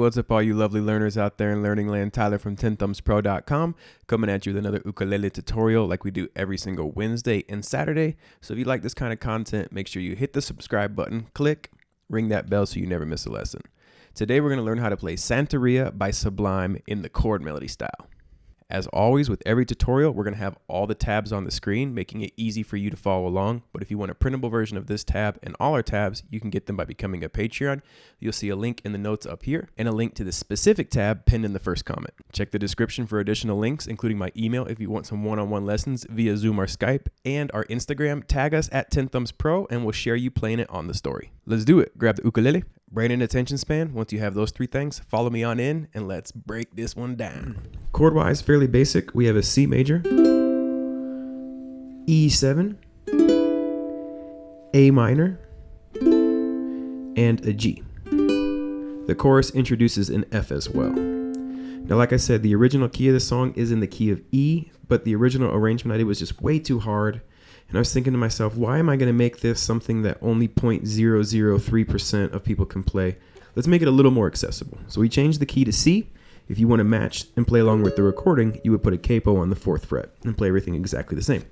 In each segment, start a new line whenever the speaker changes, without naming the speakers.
what's up all you lovely learners out there in Learning Land? Tyler from 10thumbspro.com coming at you with another ukulele tutorial like we do every single Wednesday and Saturday. So if you like this kind of content, make sure you hit the subscribe button, click, ring that bell so you never miss a lesson. Today we're going to learn how to play Santeria by Sublime in the chord melody style. As always, with every tutorial, we're going to have all the tabs on the screen, making it easy for you to follow along. But if you want a printable version of this tab and all our tabs, you can get them by becoming a Patreon. You'll see a link in the notes up here and a link to the specific tab pinned in the first comment. Check the description for additional links, including my email if you want some one-on-one lessons via Zoom or Skype, and our Instagram. Tag us at 10thumbspro and we'll share you playing it on the story. Let's do it. Grab the ukulele, brain and attention span. Once you have those three things, follow me on in and let's break this one down. Chord-wise, fairly basic. We have a C major, E7, A minor, and a G. The chorus introduces an F as well. Now, like I said, the original key of the song is in the key of E, but the original arrangement I did was just way too hard. And I was thinking to myself, why am I going to make this something that only 0.003% of people can play? Let's make it a little more accessible. So we changed the key to C. If you want to match and play along with the recording, you would put a capo on the 4th fret and play everything exactly the same.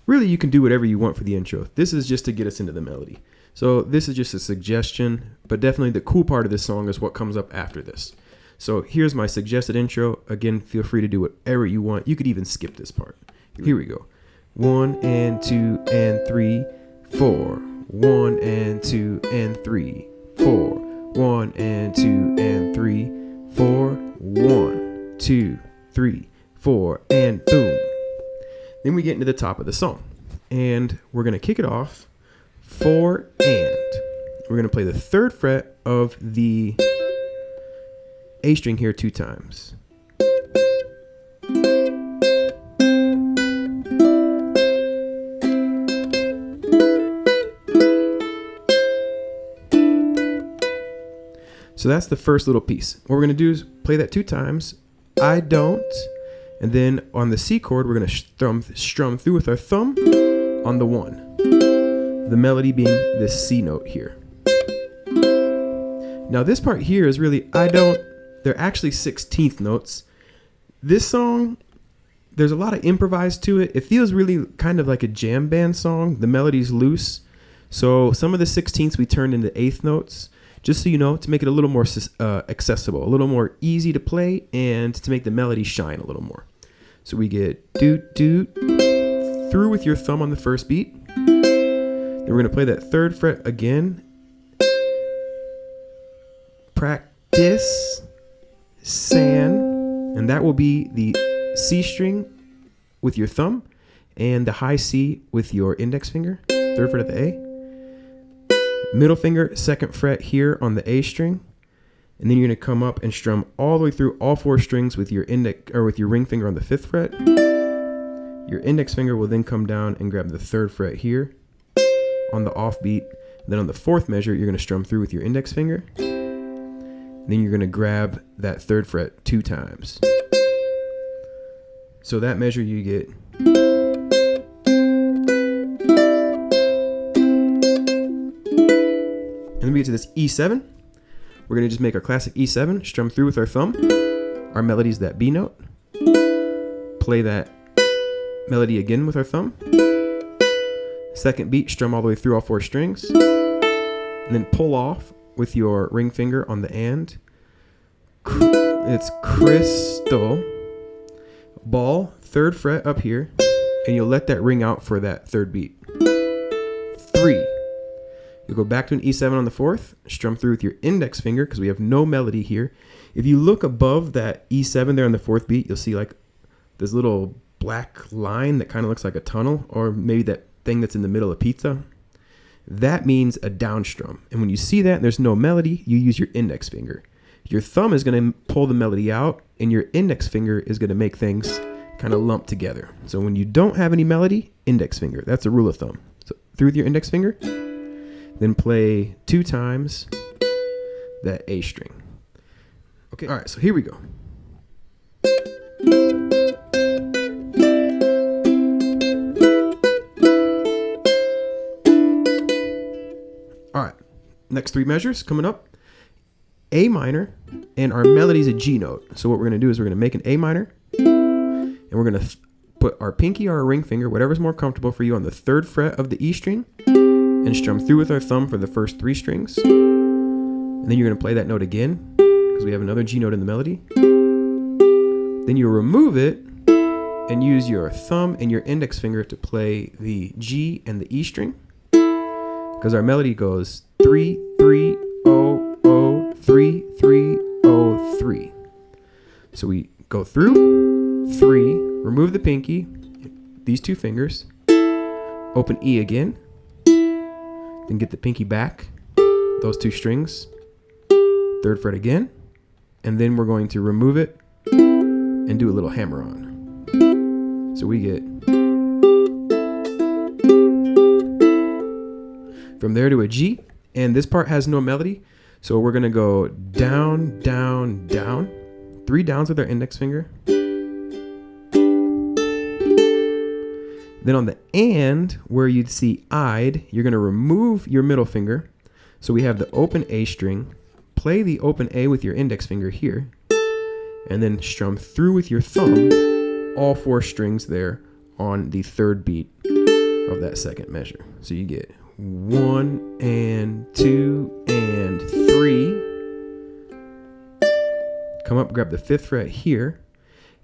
Really, you can do whatever you want for the intro. This is just to get us into the melody. So this is just a suggestion, but definitely the cool part of this song is what comes up after this. So here's my suggested intro. Again, feel free to do whatever you want. You could even skip this part. Here we go. 1 and 2 and 3, 4. 1 and 2 and 3, 4. 1 and 2 and 3, 4. 1, 2, 3, 4, and boom. Then we get into the top of the song. And we're going to kick it off 4 and. We're going to play the 3rd fret of the A string here 2 times. So that's the first little piece. What we're going to do is play that 2 times. I don't. And then on the C chord, we're going to strum through with our thumb on the 1. The melody being this C note here. Now this part here is really I don't. They're actually 16th notes. This song, there's a lot of improvised to it. It feels really kind of like a jam band song. The melody's loose. So some of the 16ths we turned into 8th notes. Just so you know, to make it a little more accessible, a little more easy to play, and to make the melody shine a little more. So we get doot doot through with your thumb on the first beat. Then we're going to play that 3rd fret again. Practice, san, and that will be the C string with your thumb and the high C with your index finger, 3rd fret of the A. Middle finger, 2nd fret here on the A string, and then you're going to come up and strum all the way through all 4 strings with your index or with your ring finger on the 5th fret. Your index finger will then come down and grab the 3rd fret here on the off beat. Then on the 4th measure, you're going to strum through with your index finger. Then you're going to grab that 3rd fret 2 times. So that measure you get. And then we get to this E7. We're going to just make our classic E7, strum through with our thumb. Our melody's that B note. Play that melody again with our thumb. 2nd beat, strum all the way through all 4 strings. And then pull off with your ring finger on the and. It's crystal. Ball, 3rd fret up here. And you'll let that ring out for that 3rd beat. 3. You'll go back to an E7 on the 4th, strum through with your index finger because we have no melody here. If you look above that E7 there on the 4th beat, you'll see like this little black line that kind of looks like a tunnel, or maybe that thing that's in the middle of pizza. That means a down strum. And when you see that and there's no melody, you use your index finger. Your thumb is going to pull the melody out, and your index finger is going to make things kind of lump together. So when you don't have any melody, index finger. That's a rule of thumb. So through with your index finger. Then play 2 times that A string. Okay, all right, so here we go. All right, next 3 measures coming up. A minor, and our melody is a G note. So what we're going to do is we're going to make an A minor, and we're going to put our pinky or our ring finger, whatever's more comfortable for you, on the 3rd fret of the E string, and strum through with our thumb for the first 3 strings. And then you're going to play that note again, because we have another G note in the melody. Then you remove it and use your thumb and your index finger to play the G and the E string, because our melody goes 3 3 0 0 3 3 0 3. So we go through 3, remove the pinky, these 2 fingers, open E again, then get the pinky back, those 2 strings, 3rd fret again, and then we're going to remove it and do a little hammer on. So we get from there to a G, and this part has no melody, so we're gonna go down, down, down, 3 downs with our index finger. Then on the and, where you'd see I'd, you're gonna remove your middle finger. So we have the open A string, play the open A with your index finger here, and then strum through with your thumb all 4 strings there on the 3rd beat of that 2nd measure. So you get 1 and 2 and 3. Come up, grab the 5th fret here,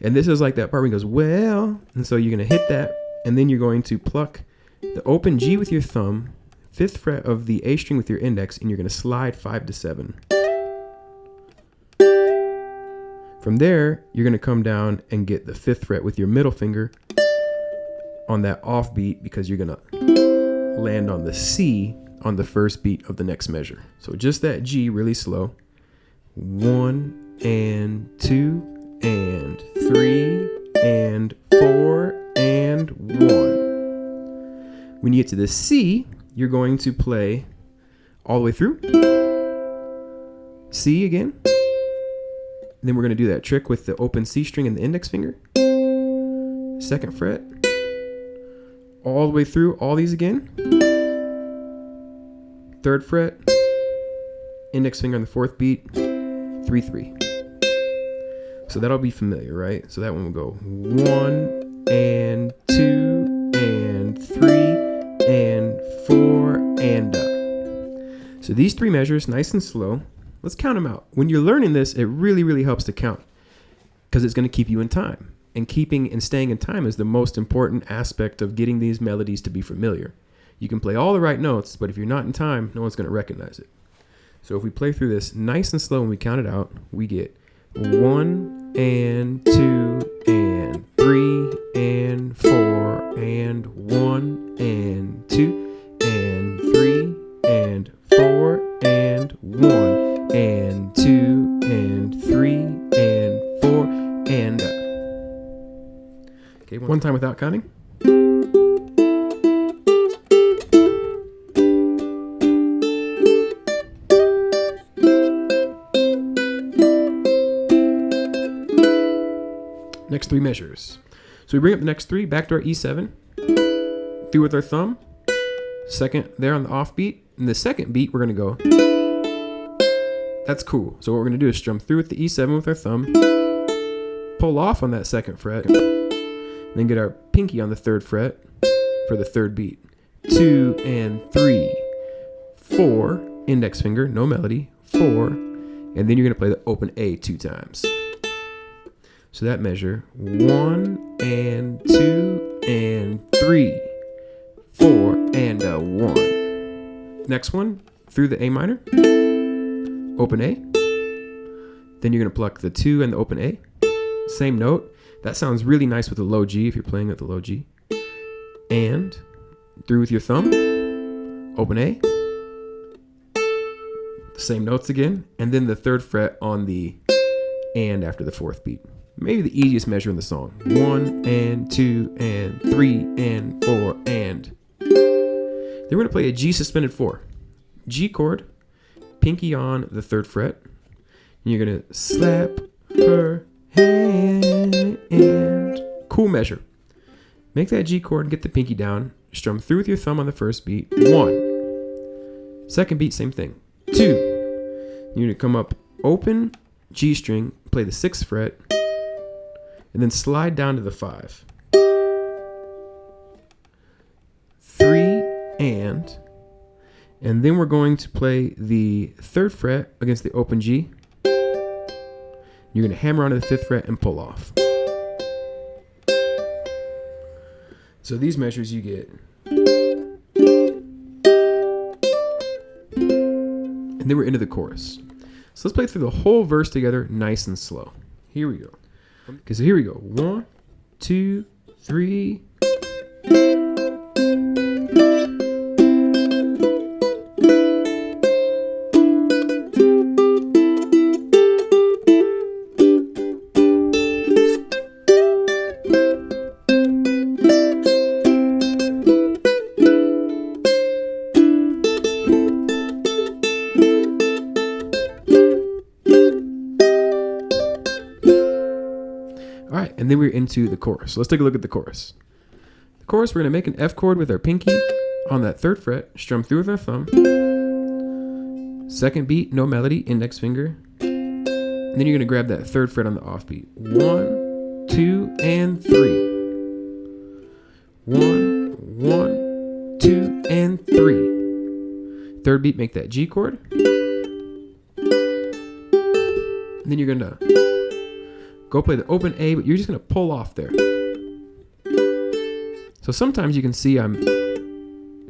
and this is like that part where it goes, well, and so you're gonna hit that, and then you're going to pluck the open G with your thumb, 5th fret of the A string with your index, and you're gonna slide 5 to 7. From there, you're gonna come down and get the 5th fret with your middle finger on that off beat, because you're gonna land on the C on the 1st beat of the next measure. So just that G really slow. 1 and 2 and 3 and 4 and 1. When you get to the C, you're going to play all the way through. C again. Then we're going to do that trick with the open C string and the index finger. 2nd fret. All the way through all these again. 3rd fret. Index finger on the 4th beat. 3 3. So that'll be familiar, right? So that one will go 1 and 2 and 3 and 4 and up. So these 3 measures, nice and slow. Let's count them out. When you're learning this, it really, really helps to count, because it's going to keep you in time. And keeping and staying in time is the most important aspect of getting these melodies to be familiar. You can play all the right notes, but if you're not in time, no one's going to recognize it. So if we play through this nice and slow and we count it out, we get 1 and 2 and 3 and 4 and 1 and 2 and 3 and 4 and 1 and 2 and 3 and 4 and up. Okay, one time without counting. Next 3 measures. So we bring up the next 3 back to our E7, through with our thumb, 2nd there on the off beat, and the 2nd beat we're gonna go. That's cool. So what we're gonna do is strum through with the E7 with our thumb, pull off on that 2nd fret, then get our pinky on the 3rd fret for the 3rd beat. 2 and 3, 4, index finger, no melody, 4, and then you're gonna play the open A 2 times. So that measure, 1 and 2 and 3, 4 and a 1. Next one, through the A minor, open A. Then you're gonna pluck the 2 and the open A. Same note. That sounds really nice with the low G if you're playing at the low G. And through with your thumb, open A. The same notes again, and then the 3rd fret on the and after the 4th beat. Maybe the easiest measure in the song. 1 and 2 and 3 and 4 and. Then we're gonna play a G suspended 4. G chord, pinky on the 3rd fret. And you're gonna slap her hand. Cool measure. Make that G chord and get the pinky down. Strum through with your thumb on the 1st beat. 1. 2nd beat, same thing. 2. You're gonna come up open G string, play the 6th fret, and then slide down to the 5. 3 and then we're going to play the 3rd fret against the open G. You're going to hammer onto the 5th fret and pull off. So these measures you get. And then we're into the chorus. So let's play through the whole verse together nice and slow. Here we go. Okay, so here we go. 1, 2, 3. All right, and then we're into the chorus. So let's take a look at the chorus. The chorus, we're going to make an F chord with our pinky on that 3rd fret, strum through with our thumb. 2nd beat, no melody, index finger. And then you're going to grab that 3rd fret on the offbeat. 1, 2, and 3. 1, 1, 2, and 3. 3rd beat, make that G chord. And then you're going to go play the open A, but you're just going to pull off there. So sometimes you can see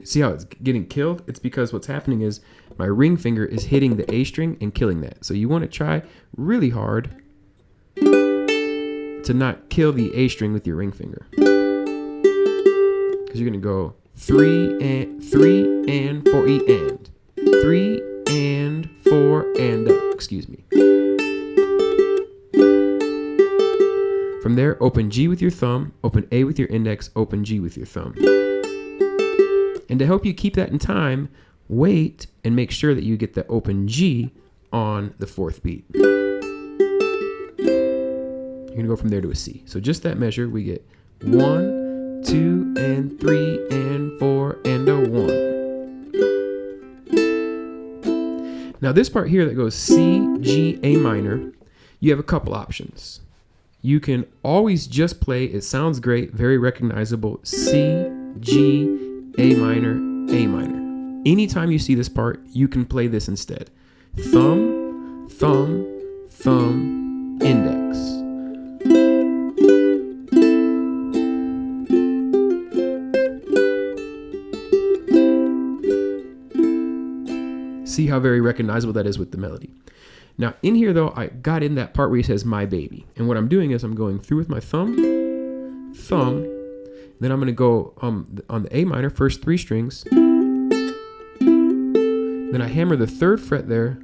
see how it's getting killed? It's because what's happening is my ring finger is hitting the A string and killing that. So you want to try really hard to not kill the A string with your ring finger. Because you're going to go 3 and 4 E and 3 and 4 and excuse me. From there, open G with your thumb, open A with your index, open G with your thumb. And to help you keep that in time, wait and make sure that you get the open G on the 4th beat. You're going to go from there to a C. So just that measure, we get 1, 2, and 3, and 4, and a 1. Now this part here that goes C, G, A minor, you have a couple options. You can always just play, it sounds great, very recognizable, C, G, A minor, A minor. Anytime you see this part, you can play this instead. Thumb, thumb, thumb, index. See how very recognizable that is with the melody. Now, in here, though, I got in that part where he says, my baby. And what I'm doing is I'm going through with my thumb, then I'm going to go on the A minor, first 3 strings. Then I hammer the 3rd fret there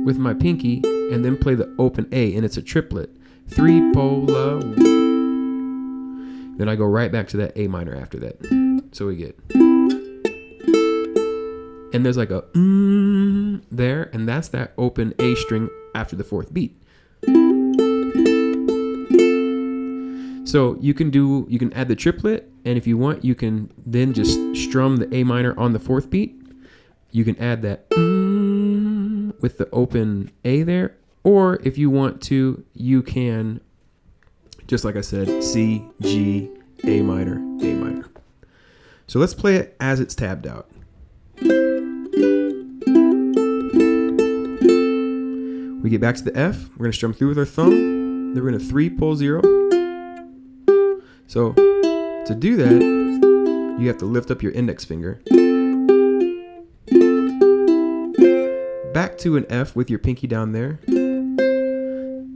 with my pinky, and then play the open A, and it's a triplet. 3 pola. Then I go right back to that A minor after that. So we get... And there's like a there, and that's that open A string after the 4th beat. So you can add the triplet, and if you want, you can then just strum the A minor on the 4th beat. You can add that with the open A there, or if you want to, you can, just like I said, C, G, A minor, A minor. So let's play it as it's tabbed out. We get back to the F. We're going to strum through with our thumb. Then we're going to 3 pull 0. So to do that, you have to lift up your index finger. Back to an F with your pinky down there.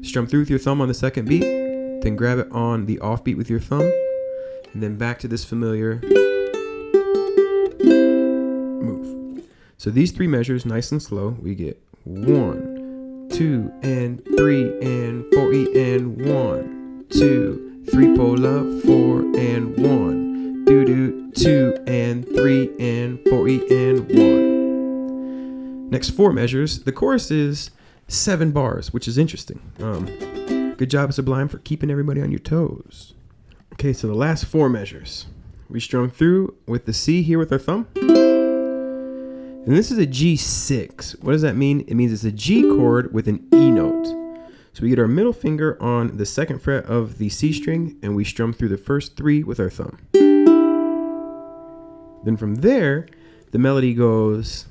Strum through with your thumb on the 2nd beat. Then grab it on the off beat with your thumb. And then back to this familiar move. So these 3 measures, nice and slow, we get 1, 2, and 3, and 4 E, and 1, 2, 3 pola, 4, and 1, 2, and 3, and 4 E, and 1. Next 4 measures. The chorus is 7 bars, which is interesting. Good job, Sublime, for keeping everybody on your toes. Okay, so the last 4 measures. We strum through with the C here with our thumb. And this is a G6. What does that mean? It means it's a G chord with an E note. So we get our middle finger on the 2nd fret of the C string, and we strum through the first 3 with our thumb. Then from there, the melody goes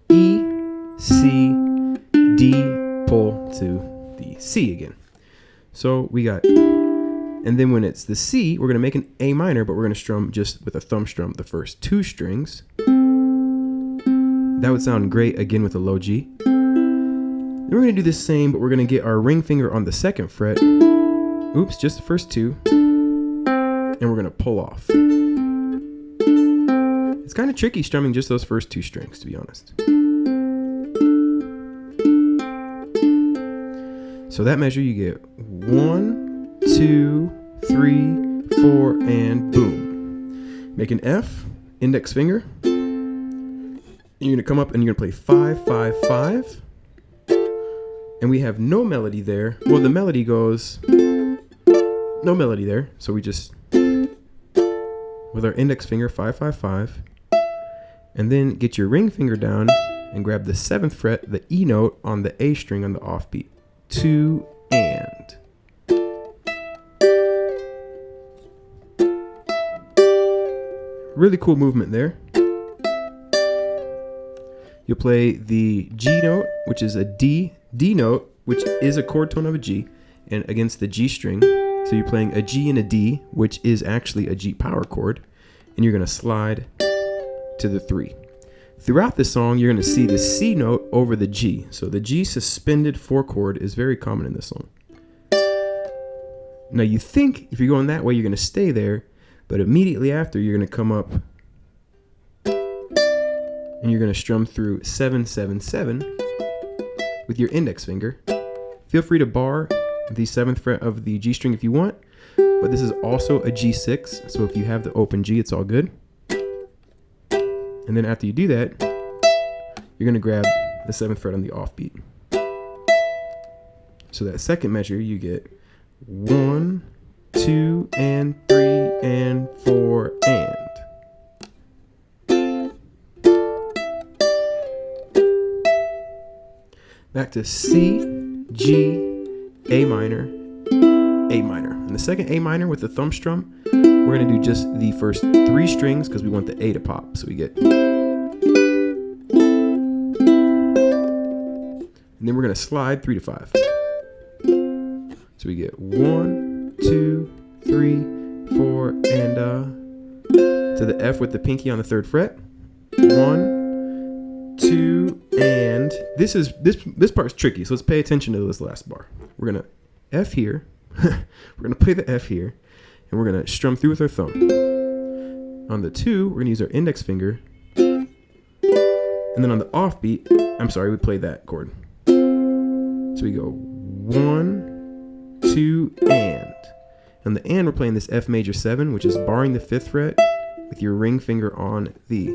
E, C, D, pull to the C again. So we got, and then when it's the C, we're going to make an A minor, but we're going to strum just with a thumb strum the first 2 strings. That would sound great again with a low G. Then we're going to do the same, but we're going to get our ring finger on the 2nd fret. Oops, just the first 2. And we're going to pull off. It's kind of tricky strumming just those first 2 strings, to be honest. So that measure you get 1, 2, 3, 4, and boom. Make an F, index finger. And you're gonna come up and you're gonna play 5, 5, 5. And we have no melody there. Well, the melody goes, no melody there. So we just, with our index finger, 5, 5, 5. And then get your ring finger down and grab the 7th fret, the E note on the A string on the offbeat. 2 and. Really cool movement there. You'll play the G note, which is a D note, which is a chord tone of a G, and against the G string. So you're playing a G and a D, which is actually a G power chord, and you're going to slide to the 3. Throughout the song, you're going to see the C note over the G. So the G suspended 4 chord is very common in this song. Now you think if you're going that way, you're going to stay there, but immediately after, you're going to come up and you're going to strum through 7, 7, 7 with your index finger. Feel free to bar the 7th fret of the G string if you want, but this is also a G6. So if you have the open G, it's all good. And then after you do that, you're going to grab the 7th fret on the offbeat. So that second measure, you get 1, 2, and 3, and 4, and. Back to C, G, A minor, A minor. And the second A minor with the thumb strum, we're going to do just the first 3 strings because we want the A to pop. So we get, and then we're going to slide 3 to 5. So we get 1, 2, 3, 4, and to the F with the pinky on the 3rd fret. 1, 2, and this part's tricky. So let's pay attention to this last bar. We're going to F here. We're going to play the F here. And we're going to strum through with our thumb. On the 2, we're going to use our index finger. And then on the offbeat, we play that chord. So we go 1, 2, and. On the and, we're playing this F major 7, which is barring the 5th fret with your ring finger on the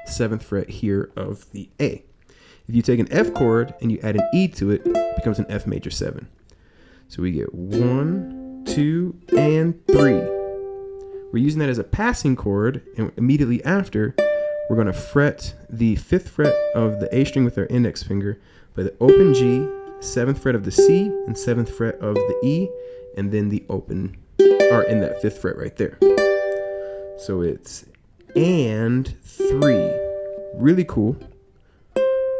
7th fret here of the A. If you take an F chord and you add an E to it, it becomes an F major 7. So we get 1, 2, and 3. We're using that as a passing chord, and immediately after, we're going to fret the 5th fret of the A string with our index finger, play the open G, 7th fret of the C, and 7th fret of the E, and then the open, or in that 5th fret right there. So it's and 3. Really cool.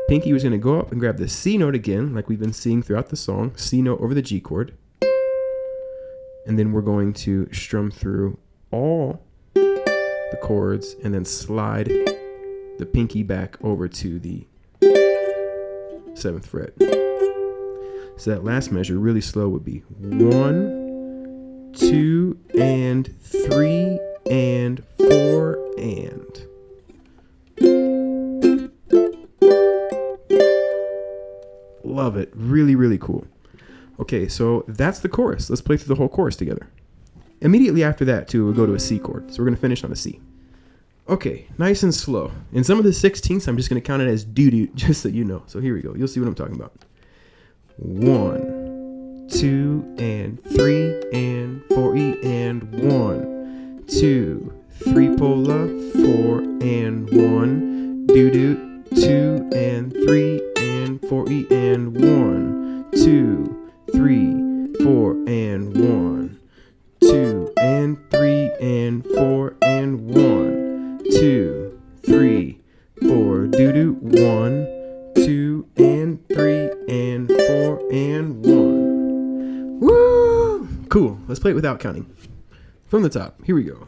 Pinky was going to go up and grab the C note again, like we've been seeing throughout the song, C note over the G chord. And then we're going to strum through all the chords and then slide the pinky back over to the 7th fret. So that last measure, really slow, would be 1, 2, and 3, and 4, and. Love it. Really, really cool. Okay, so that's the chorus. Let's play through the whole chorus together. Immediately after that, too, we'll go to a C chord. So we're going to finish on a C. Okay, nice and slow. In some of the 16ths, I'm just going to count it as doo-doo, just so you know. So here we go. You'll see what I'm talking about. 1, 2, and 3, and 4, E, and 1, 2, 3, pull up, 4, and 1, do do, 2 and 3 and 4 E and 1, 2, 3, 4 and 1, 2 and 3 and 4 and 1, 2, 3, 4 do do, 1, 2 and 3 and 4 and 1. Woo! Cool. Let's play it without counting. From the top. Here we go.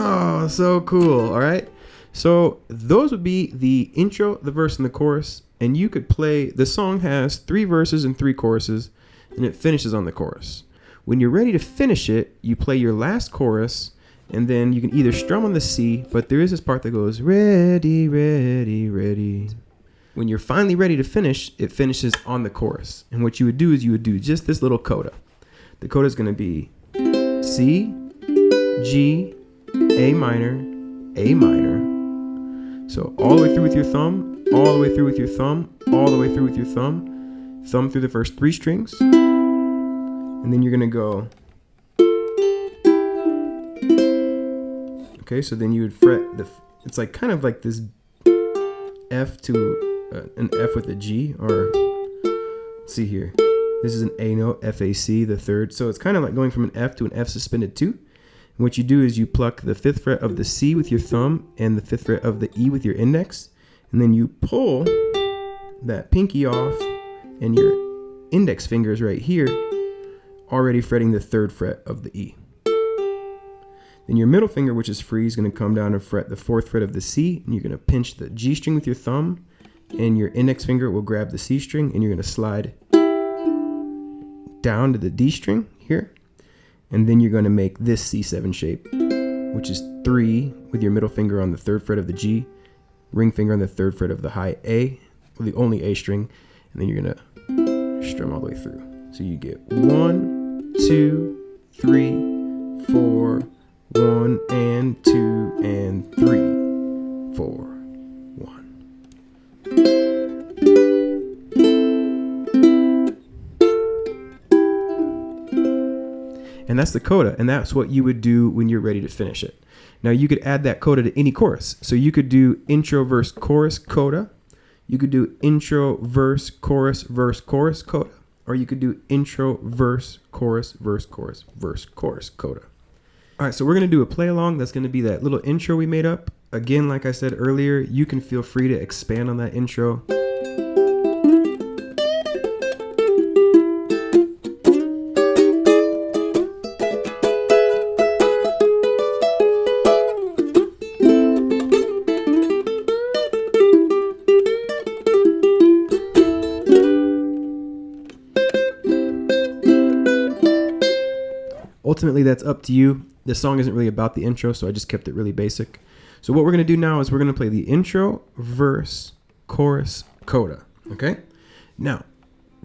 Oh, so cool. All right. So those would be the intro, the verse, and the chorus. And you could play, the song has 3 verses and 3 choruses, and it finishes on the chorus. When you're ready to finish it, you play your last chorus, and then you can either strum on the C, but there is this part that goes, ready, ready, ready. When you're finally ready to finish, it finishes on the chorus. And what you would do is you would do just this little coda. The coda is going to be C, G, A minor, A minor. So all the way through with your thumb, all the way through with your thumb, all the way through with your thumb, thumb through the first 3 strings, and then you're gonna go. Okay, so then you would fret it's like kind of like this F to an F with a G, or let's see here. This is an A note, F A C, the 3rd. So it's kind of like going from an F to an F suspended 2. And what you do is you pluck the 5th fret of the C with your thumb and the 5th fret of the E with your index. And then you pull that pinky off, and your index finger is right here, already fretting the 3rd fret of the E. Then your middle finger, which is free, is going to come down and fret the 4th fret of the C, and you're going to pinch the G string with your thumb, and your index finger will grab the C string, and you're going to slide down to the D string here, and then you're going to make this C7 shape, which is 3 with your middle finger on the 3rd fret of the G, ring finger on the 3rd fret of the high A, or the only A string, and then you're going to strum all the way through. So you get 1, 2, 3, 4, 1 and 2 and 3, 4, 1. And that's the coda, and that's what you would do when you're ready to finish it. Now you could add that coda to any chorus. So you could do intro, verse, chorus, coda. You could do intro, verse, chorus, coda. Or you could do intro, verse, chorus, coda. All right, so we're going to do a play along. That's going to be that little intro we made up. Again, like I said earlier, you can feel free to expand on that intro. Ultimately, that's up to you. The song isn't really about the intro, so I just kept it really basic. So what we're going to do now is we're going to play the intro, verse, chorus, coda. Okay? Now,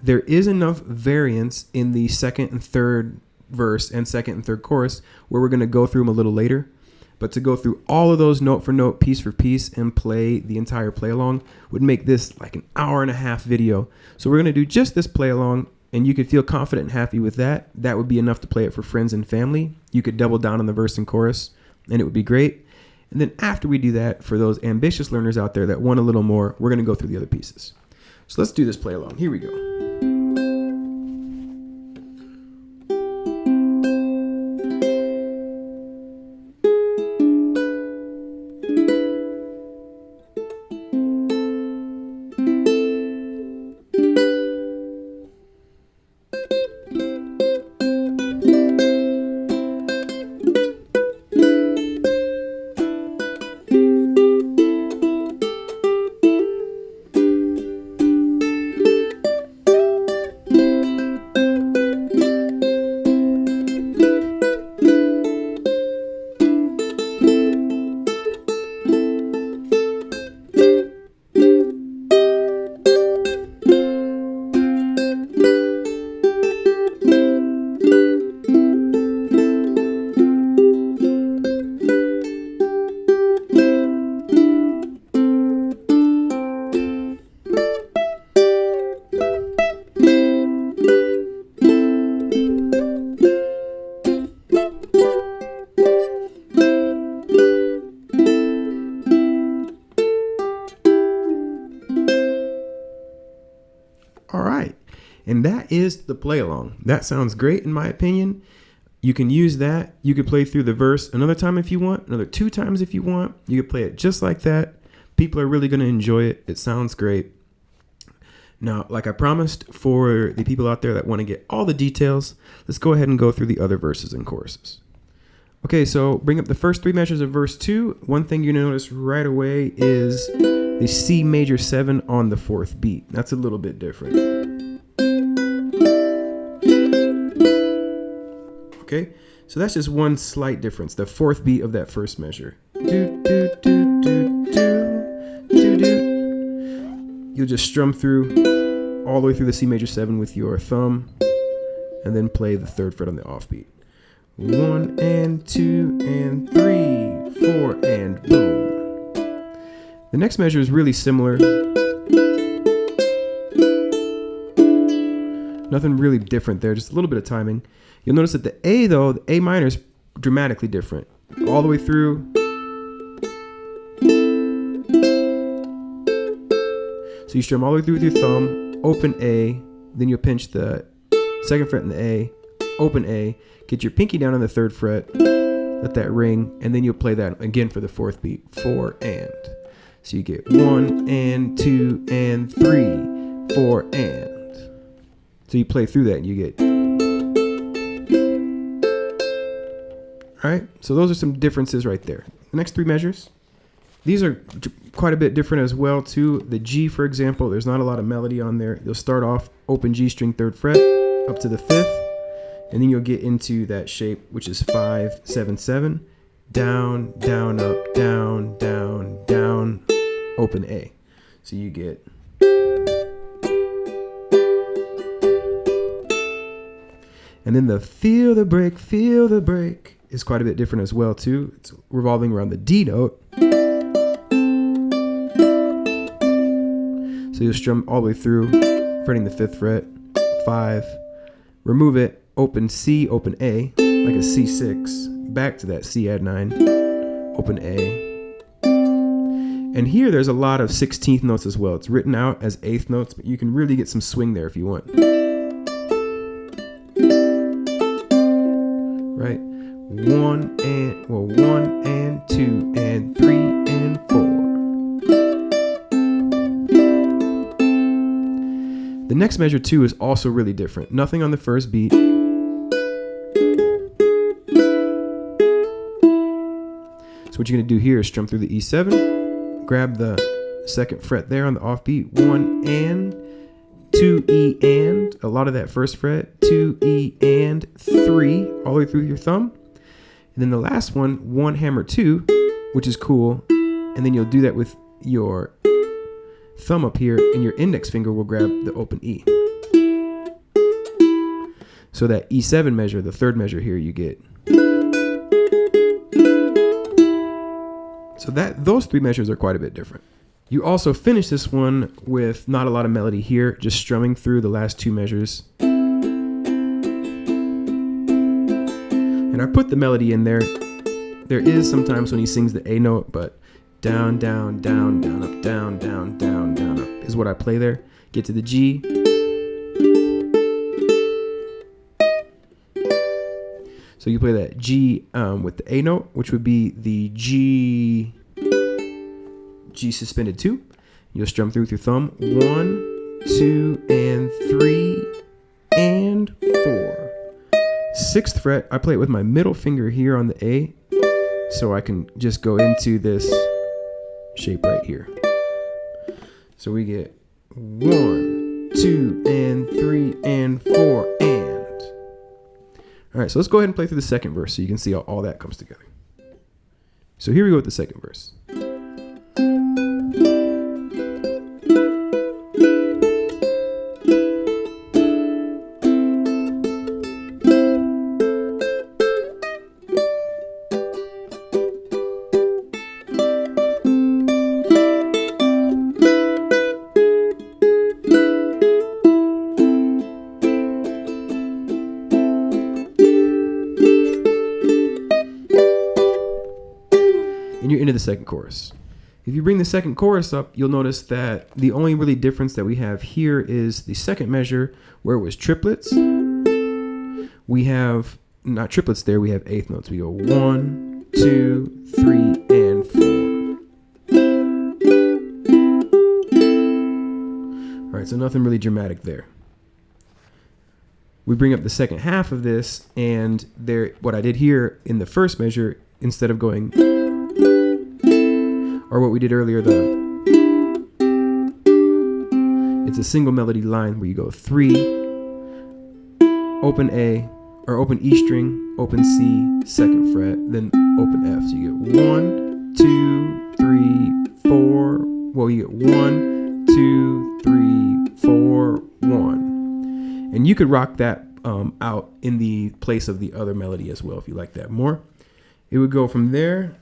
there is enough variance in the 2nd and 3rd verse and 2nd and 3rd chorus where we're going to go through them a little later. But to go through all of those note for note, piece for piece, and play the entire play along would make this like an 1.5-hour video. So we're going to do just this play along. And you could feel confident and happy with that. That would be enough to play it for friends and family. You could double down on the verse and chorus, and it would be great. And then after we do that, for those ambitious learners out there that want a little more, we're going to go through the other pieces. So let's do this play along. Here we go. All right. And that is the play along. That sounds great in my opinion. You can use that. You could play through the verse another time if you want, another 2 times if you want. You could play it just like that. People are really going to enjoy it. It sounds great. Now, like I promised, for the people out there that want to get all the details, let's go ahead and go through the other verses and choruses. Okay, so bring up the first 3 measures of verse 2. One thing you're going to notice right away is the C major 7 on the 4th beat. That's a little bit different. Okay, so that's just one slight difference, the 4th beat of that first measure. Do, do, do, do, do, do, do. You'll just strum through all the way through the C major 7 with your thumb, and then play the 3rd fret on the offbeat. 1 and 2 and 3, 4, and boom. The next measure is really similar. Nothing really different there, just a little bit of timing. You'll notice that the A, though, the A minor is dramatically different. All the way through. So you strum all the way through with your thumb, open A, then you'll pinch the 2nd fret in the A, open A, get your pinky down on the 3rd fret, let that ring, and then you'll play that again for the 4th beat, 4 and. So you get 1 and 2 and 3, 4 and. So you play through that and you get. All right, so those are some differences right there. The next 3 measures, these are quite a bit different as well too. The G, for example, there's not a lot of melody on there. You'll start off open G string 3rd fret up to the 5th, and then you'll get into that shape, which is 5, 7, 7, down, down, up, down, down, down, open A. So you get. And then the feel the break is quite a bit different as well too. It's revolving around the D note. So you'll strum all the way through, fretting the 5th fret, 5, remove it, open C, open A, like a C6, back to that C add 9, open A. And here there's a lot of 16th notes as well. It's written out as 8th notes, but you can really get some swing there if you want. Right? 1 and 2 and 3 and 4. The next measure 2 is also really different. Nothing on the 1st beat. So what you're going to do here is strum through the E7, grab the 2nd fret there on the offbeat, 1 and, 2 E and, a lot of that 1st fret, 2 E and, 3, all the way through your thumb. And then the last one, 1 hammer 2, which is cool. And then you'll do that with your thumb up here, and your index finger will grab the open E. So that E7 measure, the 3rd measure here, you get. So those 3 measures are quite a bit different. You also finish this one with not a lot of melody here, just strumming through the last 2 measures. And I put the melody in there. There is sometimes when he sings the A note, but down, down, down, down, up, down, down, down, down, up is what I play there. Get to the G. So you play that G with the A note, which would be the G suspended 2. You'll strum through with your thumb. 1, 2, and 3, and 4. 6th fret, I play it with my middle finger here on the A, so I can just go into this shape right here. So we get 1, 2, and 3, and 4, and. All right, so let's go ahead and play through the 2nd verse so you can see how all that comes together. So here we go with the 2nd verse. and you're into the second chorus. If you bring the second chorus up, you'll notice that the only really difference that we have here is the second measure where it was triplets. We have not triplets there, we have eighth notes. We go 1, 2, 3, and 4. All right, so nothing really dramatic there. We bring up the second half of this, and there, what I did here in the first measure, instead of going, or what we did earlier, it's a single melody line where you go 3, open A, or open E string, open C, second fret, then open F. So you get 1, 2, 3, 4. Well, you get 1, 2, 3, 4, 1. And you could rock that out in the place of the other melody as well if you like that more. It would go from there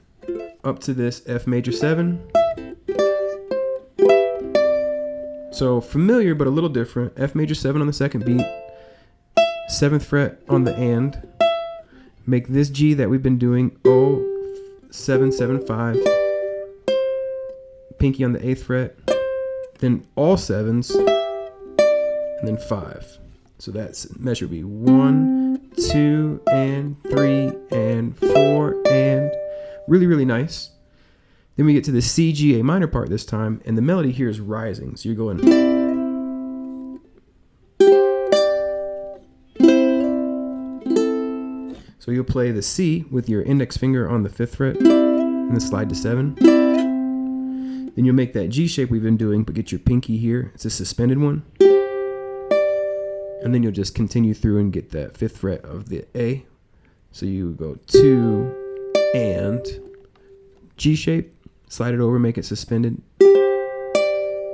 up to this F major 7. So familiar but a little different. F major 7 on the second beat, 7th fret on the and. Make this G that we've been doing O 7 7 5. Pinky on the 8th fret, then all 7s, and then 5. So that measure would be 1, 2, and 3, and 4, and really, really nice. Then we get to the C, G, A minor part this time, and the melody here is rising. So you're going. So you'll play the C with your index finger on the 5th fret, and then slide to 7. Then you'll make that G shape we've been doing, but get your pinky here. It's a suspended one. And then you'll just continue through and get that 5th fret of the A. So you go 2 and G shape, slide it over, make it suspended,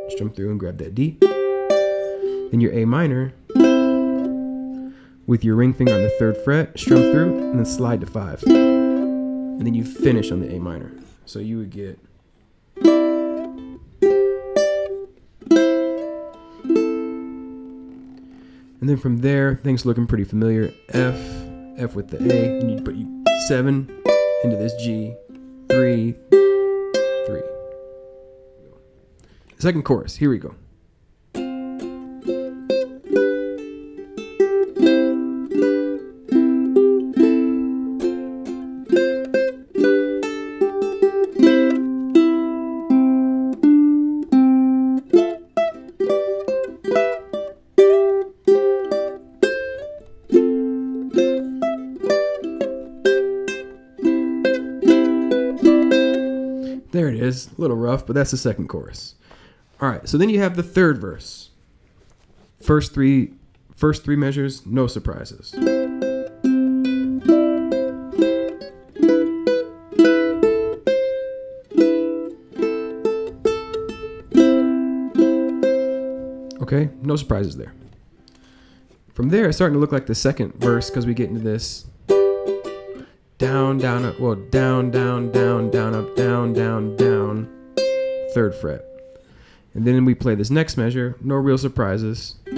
strum through and grab that D. Then your A minor with your ring finger on the 3rd fret, strum through, and then slide to 5. And then you finish on the A minor. So you would get. And then from there, things looking pretty familiar. F with the A, and you put 7 into this G, 3, 3. Second chorus, here we go. There it is, a little rough, but that's the second chorus. All right, so then you have the third verse. First three measures, no surprises. Okay, no surprises there. From there, it's starting to look like the second verse because we get into this down, down, up, well, down, down, down, down, up, down, down, down, 3rd fret. And then we play this next measure, no real surprises. The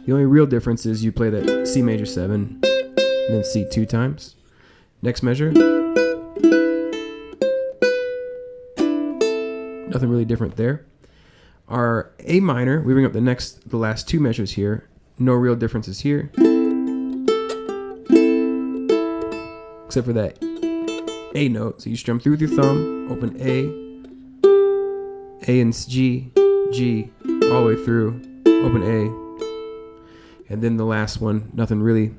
only real difference is you play that C major 7 and then C 2 times. Next measure. Nothing really different there. Our A minor, we bring up the last 2 measures here. No real differences here. Except for that A note. So you strum through with your thumb, open A and G, G, all the way through, open A. And then the last one, nothing really.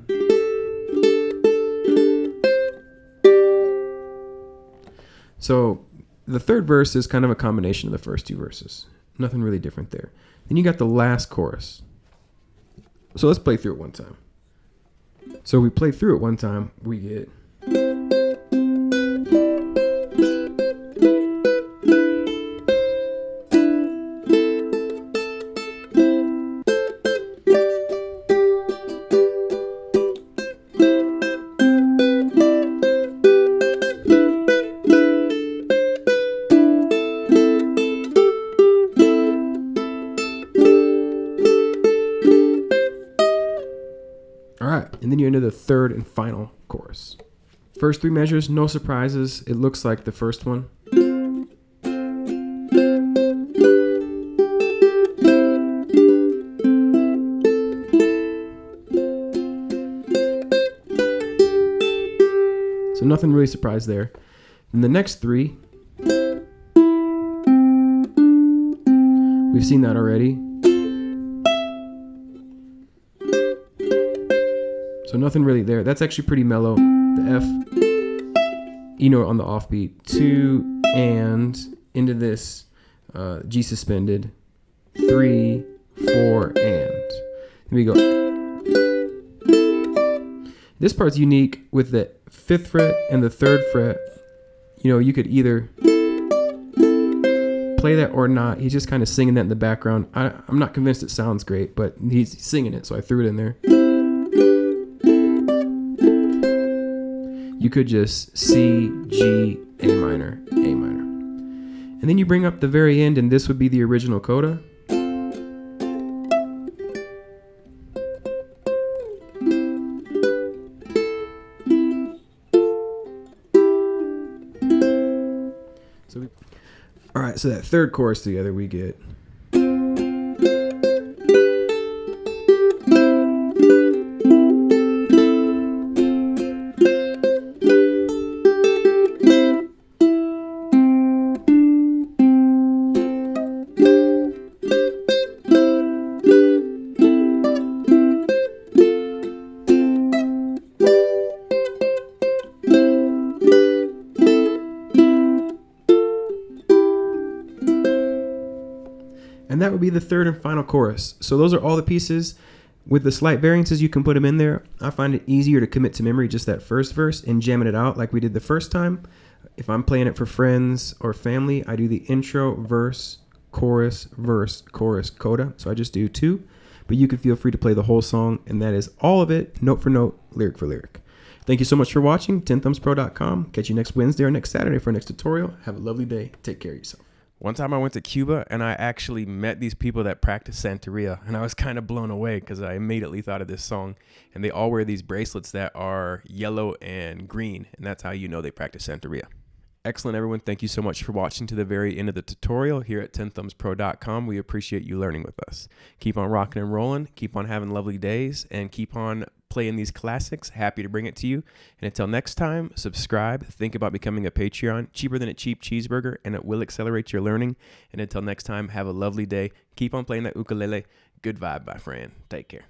So the third verse is kind of a combination of the first 2 verses. Nothing really different there. Then you got the last chorus. So let's play through it one time. So we play through it one time, we get. And then you're into the third and final chorus. First 3 measures, no surprises. It looks like the first one. So nothing really surprised there. In the next 3, we've seen that already. So nothing really there. That's actually pretty mellow. The F, on the offbeat. 2 and into this G suspended. 3, 4 and. Here we go. This part's unique with the 5th fret and the 3rd fret. You could either play that or not. He's just kind of singing that in the background. I'm not convinced it sounds great, but he's singing it, so I threw it in there. You could just C, G, A minor, A minor. And then you bring up the very end, and this would be the original coda. All right, so that 3rd chorus together we get. And that would be the 3rd and final chorus. So those are all the pieces. With the slight variances, you can put them in there. I find it easier to commit to memory just that first verse and jamming it out like we did the first time. If I'm playing it for friends or family, I do the intro, verse, chorus, coda. So I just do 2. But you can feel free to play the whole song, and that is all of it, note for note, lyric for lyric. Thank you so much for watching. 10thumbspro.com. Catch you next Wednesday or next Saturday for our next tutorial. Have a lovely day. Take care of yourself. One time I went to Cuba and I actually met these people that practice Santeria, and I was kind of blown away because I immediately thought of this song. And they all wear these bracelets that are yellow and green, and that's how you know they practice Santeria. Excellent, everyone. Thank you so much for watching to the very end of the tutorial here at 10thumbspro.com. We appreciate you learning with us. Keep on rocking and rolling, keep on having lovely days, and keep on playing these classics. Happy to bring it to you. And until next time, subscribe, think about becoming a Patreon, cheaper than a cheap cheeseburger, and it will accelerate your learning. And until next time, have a lovely day. Keep on playing that ukulele. Good vibe, my friend. Take care.